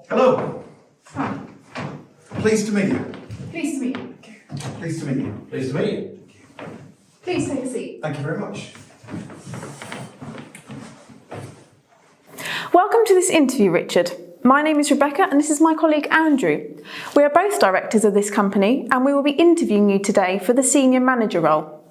Hello. Hi. Pleased to meet you. Pleased to meet you. Pleased to meet you. Pleased to meet you. Please take a seat. Thank you very much. Welcome to this interview, Richard. My name is Rebecca and this is my colleague Andrew. We are both directors of this company and we will be interviewing you today for the senior manager role.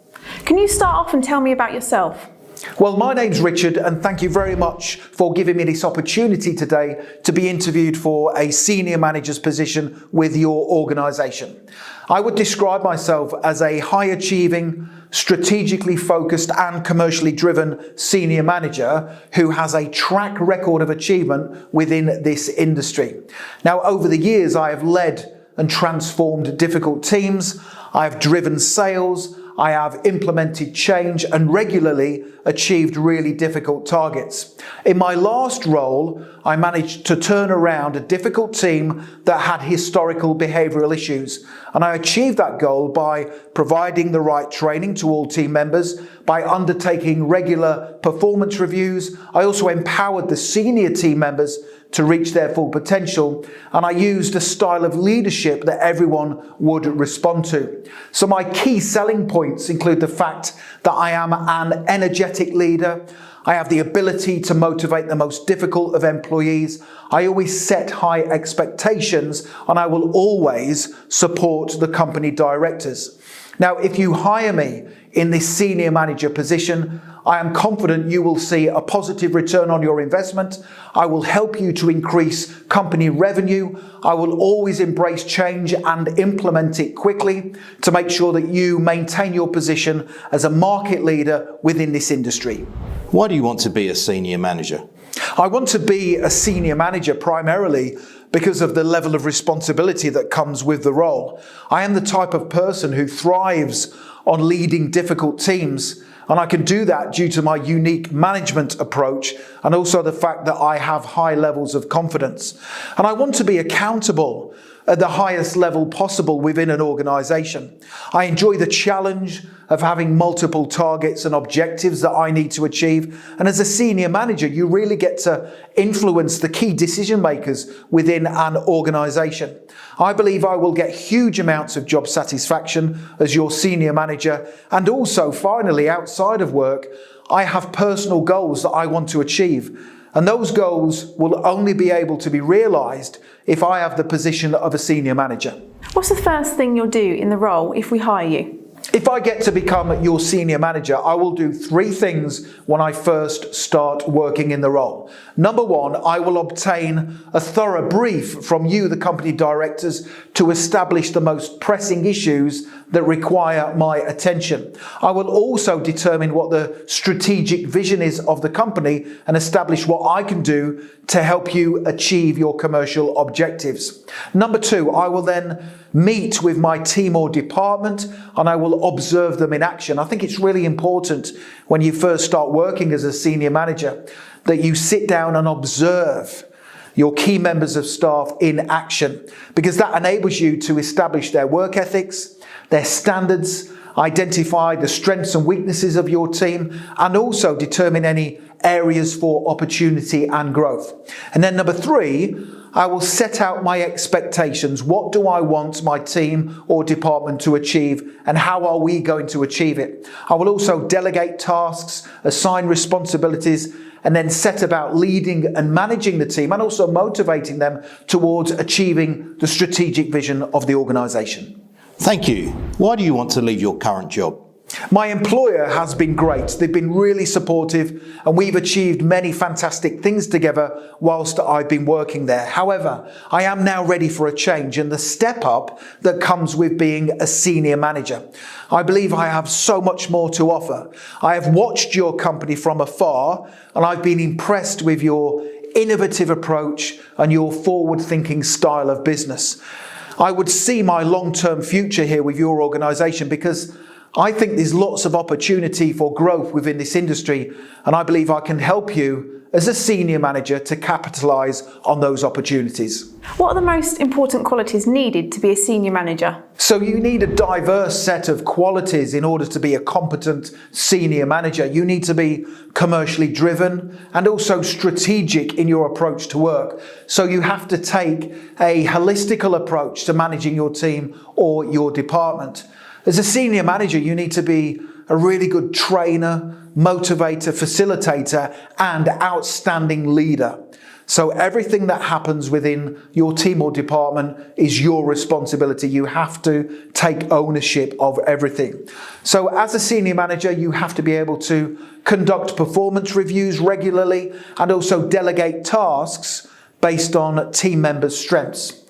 Can you start off and tell me about yourself? Well, my name's Richard and thank you very much for giving me this opportunity today to be interviewed for a senior manager's position with your organisation. I would describe myself as a high-achieving, strategically focused and commercially driven senior manager who has a track record of achievement within this industry. Now, over the years, I have led and transformed difficult teams. I have driven sales. I have implemented change and regularly achieved really difficult targets. In my last role, I managed to turn around a difficult team that had historical behavioural issues. And I achieved that goal by providing the right training to all team members, by undertaking regular performance reviews. I also empowered the senior team members to reach their full potential, and I used a style of leadership that everyone would respond to. So my key selling points include the fact that I am an energetic leader. I have the ability to motivate the most difficult of employees. I always set high expectations, and I will always support the company directors. Now, if you hire me in this senior manager position, I am confident you will see a positive return on your investment. I will help you to increase company revenue. I will always embrace change and implement it quickly to make sure that you maintain your position as a market leader within this industry. Why do you want to be a senior manager? I want to be a senior manager primarily because of the level of responsibility that comes with the role. I am the type of person who thrives on leading difficult teams, and I can do that due to my unique management approach and also the fact that I have high levels of confidence. And I want to be accountable at the highest level possible within an organisation. I enjoy the challenge of having multiple targets and objectives that I need to achieve. And as a senior manager, you really get to influence the key decision makers within an organisation. I believe I will get huge amounts of job satisfaction as your senior manager. And also, finally, outside of work, I have personal goals that I want to achieve. And those goals will only be able to be realised if I have the position of a senior manager. What's the first thing you'll do in the role if we hire you? If I get to become your senior manager, I will do three things when I first start working in the role. Number one, I will obtain a thorough brief from you, the company directors, to establish the most pressing issues that require my attention. I will also determine what the strategic vision is of the company and establish what I can do to help you achieve your commercial objectives. Number two, I will then meet with my team or department and I will observe them in action. I think it's really important when you first start working as a senior manager that you sit down and observe your key members of staff in action, because that enables you to establish their work ethics, their standards, identify the strengths and weaknesses of your team, and also determine any areas for opportunity and growth. And then number three, I will set out my expectations. What do I want my team or department to achieve, and how are we going to achieve it? I will also delegate tasks, assign responsibilities, and then set about leading and managing the team and also motivating them towards achieving the strategic vision of the organisation. Thank you. Why do you want to leave your current job? My employer has been great. They've been really supportive and we've achieved many fantastic things together whilst I've been working there. However, I am now ready for a change and the step up that comes with being a senior manager. I believe I have so much more to offer. I have watched your company from afar and I've been impressed with your innovative approach and your forward-thinking style of business. I would see my long-term future here with your organisation because I think there's lots of opportunity for growth within this industry, and I believe I can help you as a senior manager to capitalise on those opportunities. What are the most important qualities needed to be a senior manager? So you need a diverse set of qualities in order to be a competent senior manager. You need to be commercially driven and also strategic in your approach to work. So you have to take a holistical approach to managing your team or your department. As a senior manager, you need to be a really good trainer, motivator, facilitator, and outstanding leader. So everything that happens within your team or department is your responsibility. You have to take ownership of everything. So as a senior manager, you have to be able to conduct performance reviews regularly and also delegate tasks based on team members' strengths.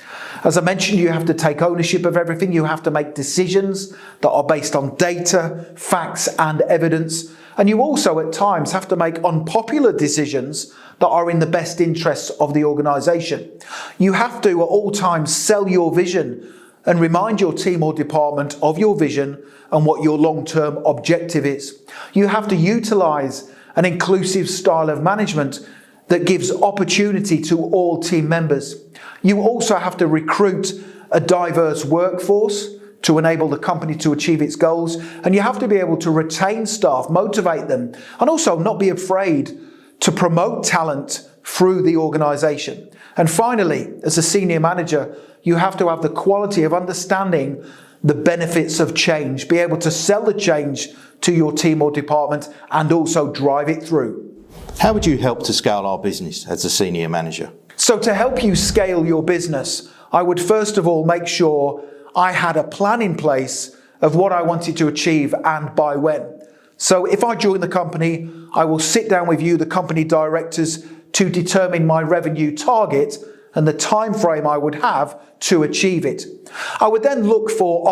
As I mentioned, you have to take ownership of everything. You have to make decisions that are based on data, facts, and evidence. And you also at times have to make unpopular decisions that are in the best interests of the organisation. You have to at all times sell your vision and remind your team or department of your vision and what your long-term objective is. You have to utilise an inclusive style of management that gives opportunity to all team members. You also have to recruit a diverse workforce to enable the company to achieve its goals. And you have to be able to retain staff, motivate them, and also not be afraid to promote talent through the organisation. And finally, as a senior manager, you have to have the quality of understanding the benefits of change, be able to sell the change to your team or department and also drive it through. How would you help to scale our business as a senior manager? So to help you scale your business, I would first of all make sure I had a plan in place of what I wanted to achieve and by when. So if I join the company, I will sit down with you, the company directors, to determine my revenue target and the time frame I would have to achieve it. I would then look for